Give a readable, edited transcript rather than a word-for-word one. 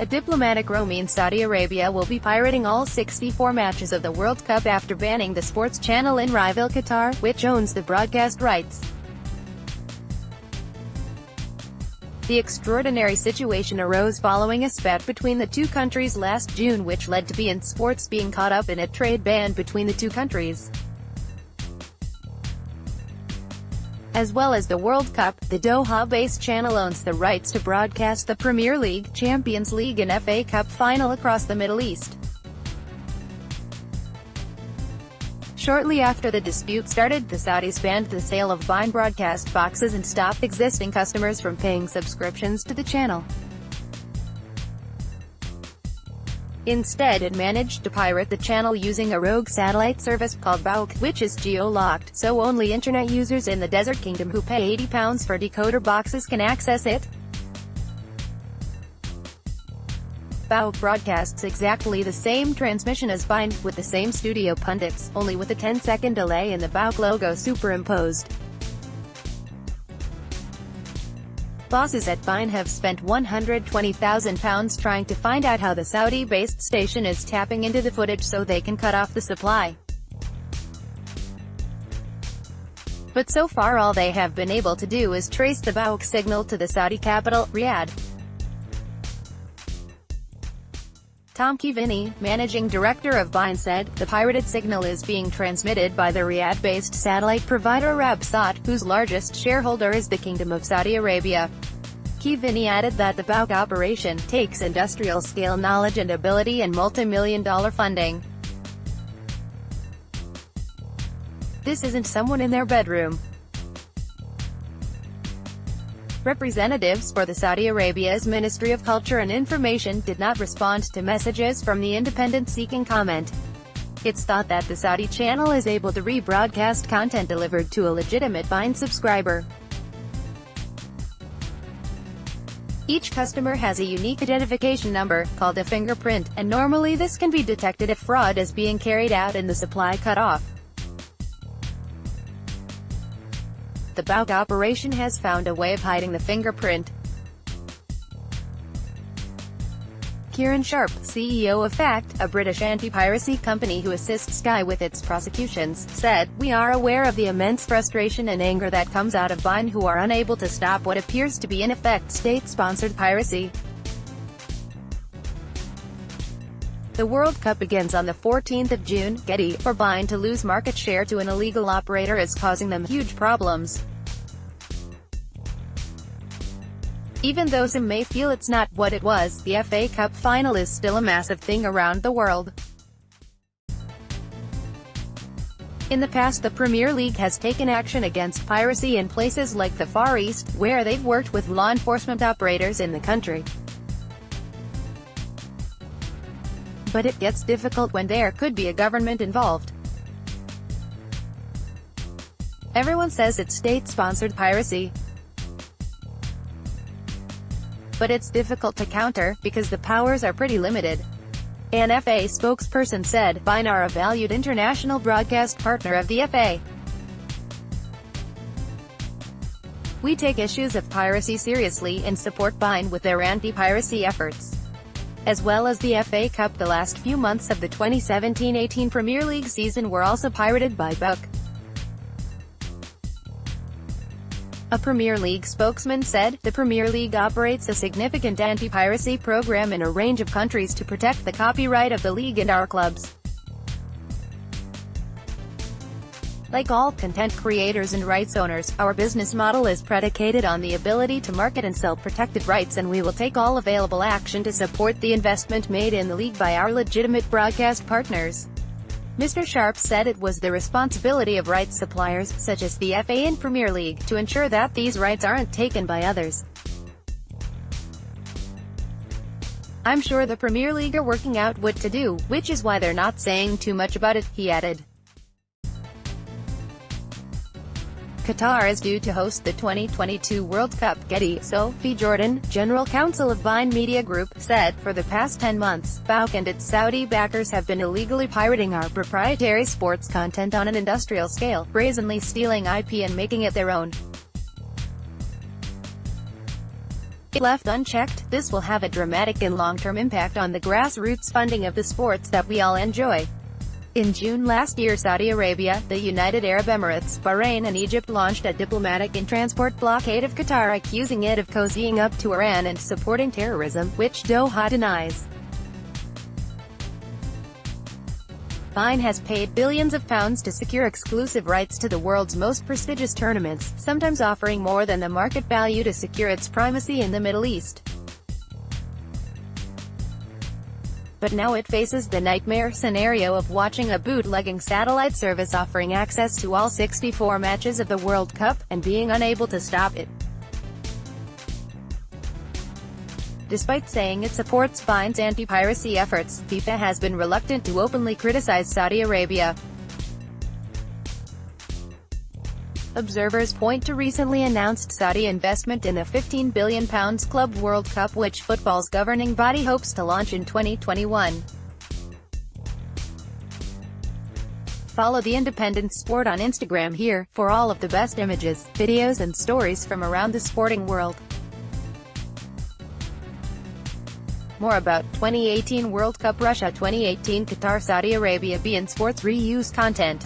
A diplomatic row means Saudi Arabia will be pirating all 64 matches of the World Cup after banning the sports channel in rival Qatar, which owns the broadcast rights. The extraordinary situation arose following a spat between the two countries last June, which led to beIN Sports being caught up in a trade ban between the two countries. As well as the World Cup, the Doha-based channel owns the rights to broadcast the Premier League, Champions League and FA Cup final across the Middle East. Shortly after the dispute started, the Saudis banned the sale of beIN broadcast boxes and stopped existing customers from paying subscriptions to the channel. Instead, it managed to pirate the channel using a rogue satellite service called beIN, which is geo-locked, so only internet users in the Desert Kingdom who pay £80 for decoder boxes can access it. beIN broadcasts exactly the same transmission as beIN, with the same studio pundits, only with a 10-second delay and the beIN logo superimposed. Bosses at beIN have spent £120,000 trying to find out how the Saudi-based station is tapping into the footage so they can cut off the supply. But so far all they have been able to do is trace the beIN signal to the Saudi capital, Riyadh. Tom Kivini, managing director of beIN, said, "The pirated signal is being transmitted by the Riyadh-based satellite provider Arabsat, whose largest shareholder is the Kingdom of Saudi Arabia." Kivini added that the beIN operation takes industrial-scale knowledge and ability and multi-million-dollar funding. This isn't someone in their bedroom. Representatives for the Saudi Arabia's Ministry of Culture and Information did not respond to messages from the independent seeking comment. It's thought that the Saudi channel is able to rebroadcast content delivered to a legitimate beIN subscriber. Each customer has a unique identification number, called a fingerprint, and normally this can be detected if fraud is being carried out and the supply cut off. The beIN operation has found a way of hiding the fingerprint. Kieran Sharp, CEO of Fact, a British anti-piracy company who assists Sky with its prosecutions, said, "We are aware of the immense frustration and anger that comes out of beIN, who are unable to stop what appears to be in effect state-sponsored piracy." The World Cup begins on the 14th of June. Getty, for beIN to lose market share to an illegal operator is causing them huge problems. Even though some may feel it's not what it was, the FA Cup final is still a massive thing around the world. In the past, the Premier League has taken action against piracy in places like the Far East, where they've worked with law enforcement operators in the country. But it gets difficult when there could be a government involved. Everyone says it's state-sponsored piracy. But it's difficult to counter, because the powers are pretty limited. An FA spokesperson said, "beIN are a valued international broadcast partner of the FA. We take issues of piracy seriously and support beIN with their anti-piracy efforts." As well as the FA Cup, the last few months of the 2017-18 Premier League season were also pirated by beIN. A Premier League spokesman said, "The Premier League operates a significant anti-piracy program in a range of countries to protect the copyright of the league and our clubs. Like all content creators and rights owners, our business model is predicated on the ability to market and sell protected rights, and we will take all available action to support the investment made in the league by our legitimate broadcast partners." Mr. Sharp said it was the responsibility of rights suppliers, such as the FA and Premier League, to ensure that these rights aren't taken by others. "I'm sure the Premier League are working out what to do, which is why they're not saying too much about it," he added. Qatar is due to host the 2022 World Cup. Getty, Sophie Jordan, General Counsel of beIN Media Group, said, "For the past 10 months, beIN and its Saudi backers have been illegally pirating our proprietary sports content on an industrial scale, brazenly stealing IP and making it their own. If left unchecked, this will have a dramatic and long-term impact on the grassroots funding of the sports that we all enjoy. In June last year, Saudi Arabia, the United Arab Emirates, Bahrain and Egypt launched a diplomatic and transport blockade of Qatar, accusing it of cozying up to Iran and supporting terrorism, which Doha denies. beIN has paid billions of pounds to secure exclusive rights to the world's most prestigious tournaments, sometimes offering more than the market value to secure its primacy in the Middle East. But now it faces the nightmare scenario of watching a bootlegging satellite service offering access to all 64 matches of the World Cup, and being unable to stop it. Despite saying it supports beIN's anti-piracy efforts, FIFA has been reluctant to openly criticize Saudi Arabia. Observers point to recently announced Saudi investment in the £15 billion Club World Cup, which football's governing body hopes to launch in 2021. Follow the independent sport on Instagram here, for all of the best images, videos and stories from around the sporting world. More about 2018 World Cup Russia 2018 Qatar Saudi Arabia beIN Sports reuse content.